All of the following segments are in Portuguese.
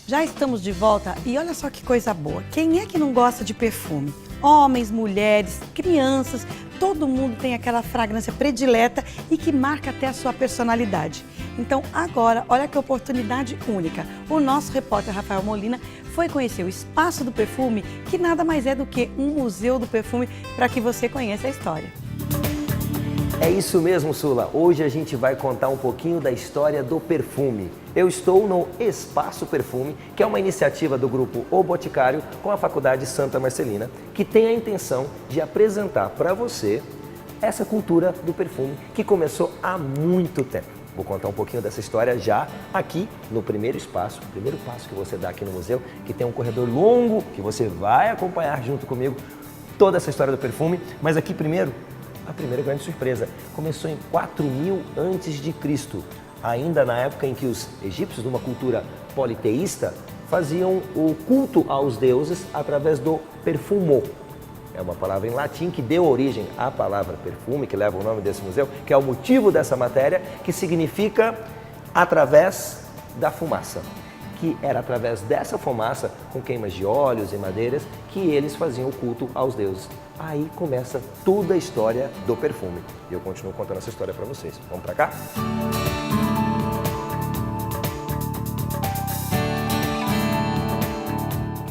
Já estamos de volta e olha só que coisa boa. Quem é que não gosta de perfume? Homens, mulheres, crianças, todo mundo tem aquela fragrância predileta e que marca até a sua personalidade. Então agora, olha que oportunidade única. O nosso repórter Rafael Molina foi conhecer o Espaço do Perfume, que nada mais é do que um museu do perfume, para que você conheça a história. É isso mesmo, Sula. Hoje a gente vai contar um pouquinho da história do perfume. Eu estou no Espaço Perfume, que é uma iniciativa do grupo O Boticário com a Faculdade Santa Marcelina, que tem a intenção de apresentar para você essa cultura do perfume que começou há muito tempo. Vou contar um pouquinho dessa história já aqui no primeiro espaço, o primeiro passo que você dá aqui no museu, que tem um corredor longo que você vai acompanhar junto comigo toda essa história do perfume. Mas aqui primeiro, a primeira grande surpresa, começou em 4000 a.C., ainda na época em que os egípcios, numa cultura politeísta, faziam o culto aos deuses através do perfumô. É uma palavra em latim que deu origem à palavra perfume, que leva o nome desse museu, que é o motivo dessa matéria, que significa através da fumaça. Que era através dessa fumaça, com queimas de óleos e madeiras, que eles faziam o culto aos deuses. Aí começa toda a história do perfume. E eu continuo contando essa história para vocês. Vamos para cá?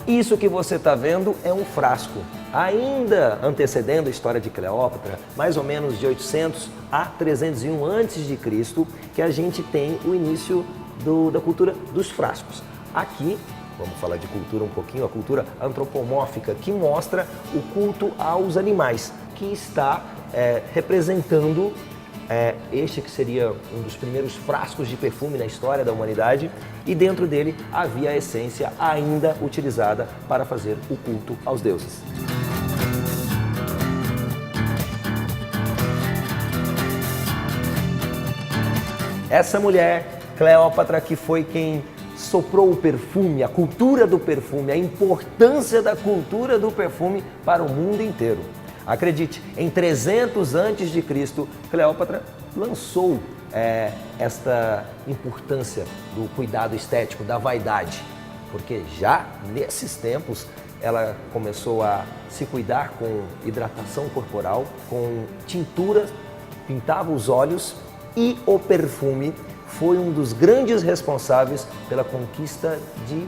Isso que você está vendo é um frasco. Ainda antecedendo a história de Cleópatra, mais ou menos de 800 a 301 a.C., que a gente tem o início da cultura dos frascos. Aqui, vamos falar de cultura um pouquinho, a cultura antropomórfica, que mostra o culto aos animais, que está representando este que seria um dos primeiros frascos de perfume na história da humanidade, e dentro dele havia a essência ainda utilizada para fazer o culto aos deuses. Essa mulher, Cleópatra, que foi quem soprou o perfume, a cultura do perfume, a importância da cultura do perfume para o mundo inteiro. Acredite, em 300 a.C., Cleópatra lançou esta importância do cuidado estético, da vaidade, porque já nesses tempos ela começou a se cuidar com hidratação corporal, com tinturas, pintava os olhos, e o perfume foi um dos grandes responsáveis pela conquista de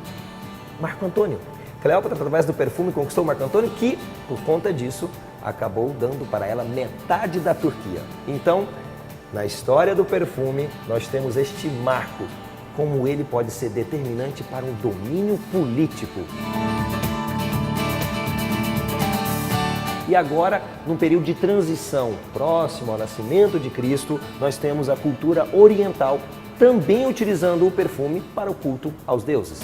Marco Antônio. Cleópatra, através do perfume, conquistou Marco Antônio, que, por conta disso, acabou dando para ela metade da Turquia. Então, na história do perfume, nós temos este marco, como ele pode ser determinante para um domínio político. E agora, num período de transição próximo ao nascimento de Cristo, nós temos a cultura oriental também utilizando o perfume para o culto aos deuses.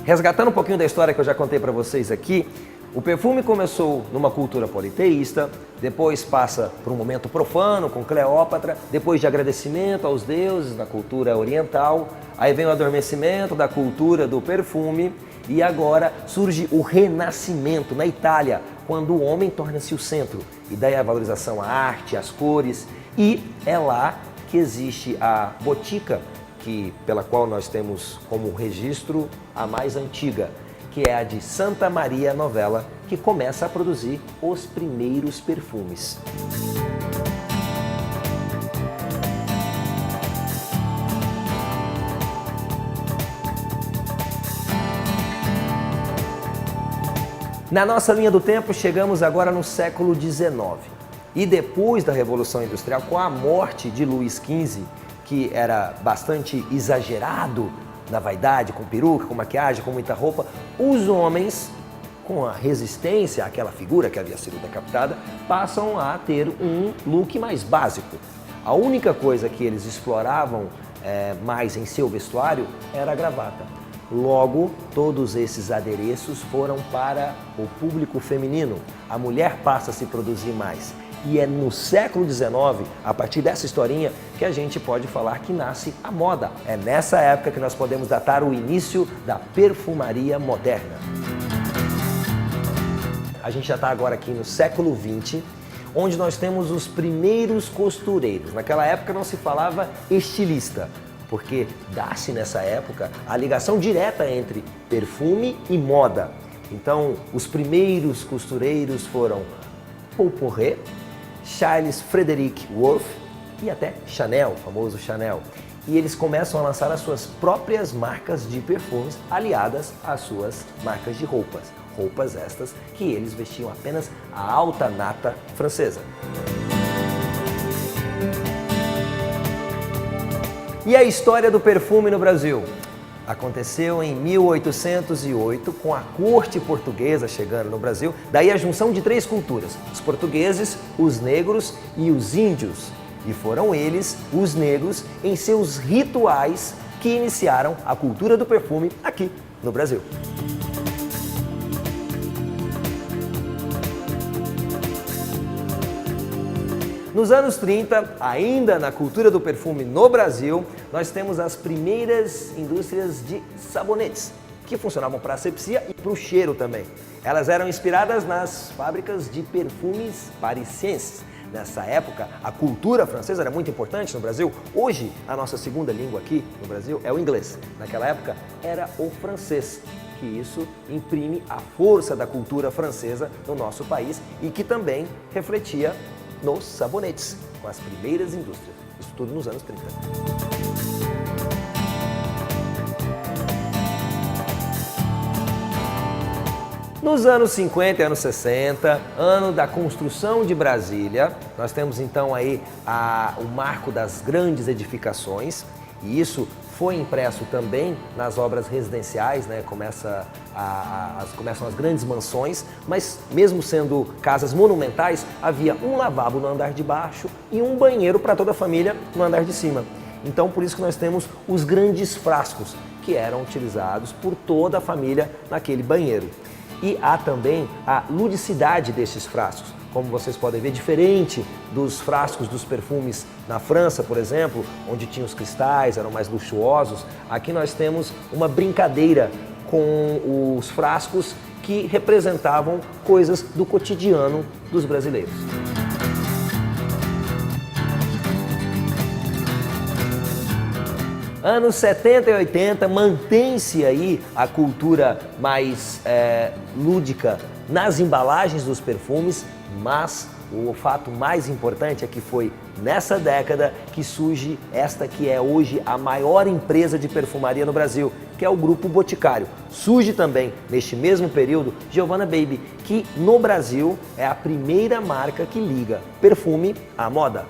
Resgatando um pouquinho da história que eu já contei para vocês aqui, o perfume começou numa cultura politeísta, depois passa por um momento profano com Cleópatra, depois de agradecimento aos deuses na cultura oriental, aí vem o adormecimento da cultura do perfume e agora surge o renascimento na Itália, quando o homem torna-se o centro, e daí a valorização à arte, às cores, e é lá que existe a botica, pela qual nós temos como registro a mais antiga, que é a de Santa Maria Novella, que começa a produzir os primeiros perfumes. Na nossa linha do tempo, chegamos agora no século XIX. E depois da Revolução Industrial, com a morte de Luís XV, que era bastante exagerado na vaidade, com peruca, com maquiagem, com muita roupa, os homens, com a resistência àquela figura que havia sido decapitada, passam a ter um look mais básico. A única coisa que eles exploravam mais em seu vestuário era a gravata. Logo, todos esses adereços foram para o público feminino. A mulher passa a se produzir mais. E é no século XIX, a partir dessa historinha, que a gente pode falar que nasce a moda. É nessa época que nós podemos datar o início da perfumaria moderna. A gente já está agora aqui no século XX. onde nós temos os primeiros costureiros. Naquela época não se falava estilista, porque dá-se nessa época a ligação direta entre perfume e moda. Então, os primeiros costureiros foram Paul Poiret, Charles Frederick Worth e até Chanel, o famoso Chanel. E eles começam a lançar as suas próprias marcas de perfumes aliadas às suas marcas de roupas. Roupas estas que eles vestiam apenas a alta nata francesa. E a história do perfume no Brasil? Aconteceu em 1808, com a corte portuguesa chegando no Brasil, daí a junção de três culturas, os portugueses, os negros e os índios. E foram eles, os negros, em seus rituais que iniciaram a cultura do perfume aqui no Brasil. Nos anos 30, ainda na cultura do perfume no Brasil, nós temos as primeiras indústrias de sabonetes, que funcionavam para a asepsia e para o cheiro também. Elas eram inspiradas nas fábricas de perfumes parisienses. Nessa época, a cultura francesa era muito importante no Brasil. Hoje, a nossa segunda língua aqui no Brasil é o inglês. Naquela época, era o francês. Que isso imprime a força da cultura francesa no nosso país e que também refletia nos sabonetes, com as primeiras indústrias. Isso tudo nos anos 30. Nos anos 50 e anos 60, ano da construção de Brasília, nós temos então aí o marco das grandes edificações, e isso foi impresso também nas obras residenciais, né? Começam as grandes mansões, mas mesmo sendo casas monumentais, havia um lavabo no andar de baixo e um banheiro para toda a família no andar de cima. Então, por isso que nós temos os grandes frascos, que eram utilizados por toda a família naquele banheiro. E há também a ludicidade desses frascos. Como vocês podem ver, diferente dos frascos dos perfumes na França, por exemplo, onde tinham os cristais, eram mais luxuosos, aqui nós temos uma brincadeira com os frascos que representavam coisas do cotidiano dos brasileiros. Anos 70 e 80, mantém-se aí a cultura mais lúdica nas embalagens dos perfumes, mas o fato mais importante é que foi nessa década que surge esta que é hoje a maior empresa de perfumaria no Brasil, que é o Grupo Boticário. Surge também, neste mesmo período, Giovanna Baby, que no Brasil é a primeira marca que liga perfume à moda.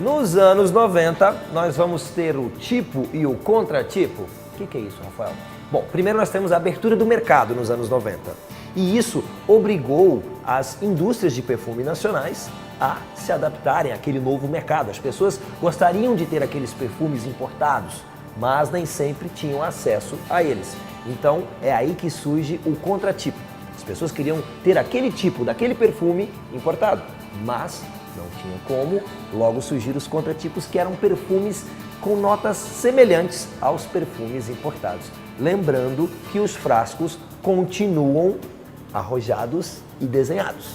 Nos anos 90, nós vamos ter o tipo e o contratipo. O que é isso, Rafael? Bom, primeiro nós temos a abertura do mercado nos anos 90. E isso obrigou as indústrias de perfume nacionais a se adaptarem àquele novo mercado. As pessoas gostariam de ter aqueles perfumes importados, mas nem sempre tinham acesso a eles. Então, é aí que surge o contratipo. As pessoas queriam ter aquele tipo daquele perfume importado, mas não tinham como, logo surgiram os contratipos, que eram perfumes com notas semelhantes aos perfumes importados. Lembrando que os frascos continuam arrojados e desenhados.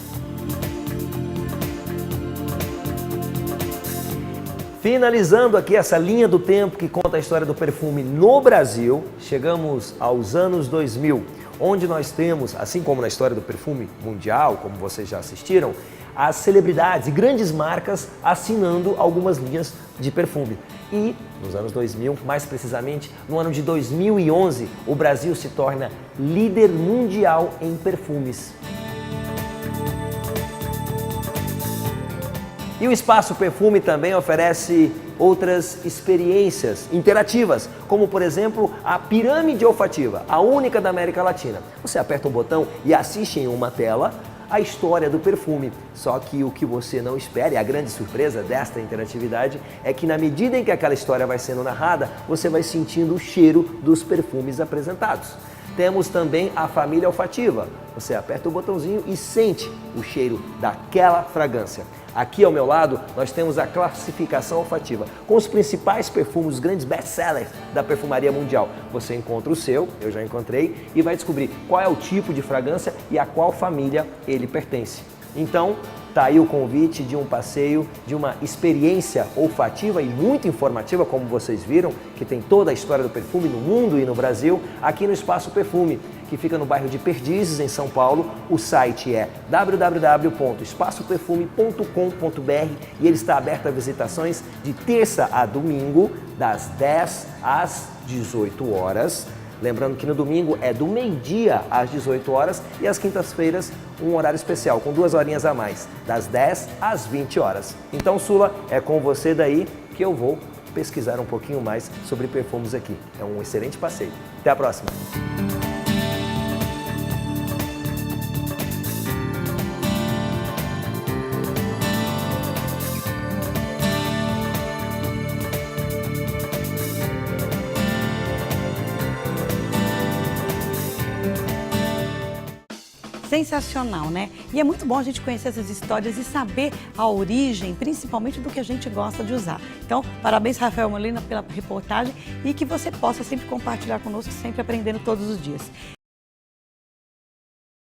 Finalizando aqui essa linha do tempo que conta a história do perfume no Brasil, chegamos aos anos 2000, onde nós temos, assim como na história do perfume mundial, como vocês já assistiram, as celebridades e grandes marcas assinando algumas linhas de perfume. E nos anos 2000, mais precisamente no ano de 2011, o Brasil se torna líder mundial em perfumes. E o Espaço Perfume também oferece outras experiências interativas, como por exemplo a pirâmide olfativa, a única da América Latina. Você aperta um botão e assiste em uma tela a história do perfume. Só que o que você não espera, e a grande surpresa desta interatividade, é que na medida em que aquela história vai sendo narrada, você vai sentindo o cheiro dos perfumes apresentados. Temos também a família olfativa. Você aperta o botãozinho e sente o cheiro daquela fragrância. Aqui ao meu lado, nós temos a classificação olfativa, com os principais perfumes, os grandes best-sellers da perfumaria mundial. Você encontra o seu, eu já encontrei, e vai descobrir qual é o tipo de fragrância e a qual família ele pertence. Então, tá aí o convite de um passeio, de uma experiência olfativa e muito informativa, como vocês viram, que tem toda a história do perfume no mundo e no Brasil, aqui no Espaço Perfume, que fica no bairro de Perdizes, em São Paulo. O site é www.espaçoperfume.com.br e ele está aberto a visitações de terça a domingo, das 10 às 18 horas. Lembrando que no domingo é do meio-dia às 18 horas e às quintas-feiras um horário especial, com 2 horinhas a mais, das 10 às 20 horas. Então, Sula, é com você daí que eu vou pesquisar um pouquinho mais sobre perfumes aqui. É um excelente passeio. Até a próxima! Sensacional, né? E é muito bom a gente conhecer essas histórias e saber a origem, principalmente do que a gente gosta de usar. Então, parabéns, Rafael Molina, pela reportagem e que você possa sempre compartilhar conosco, sempre aprendendo todos os dias.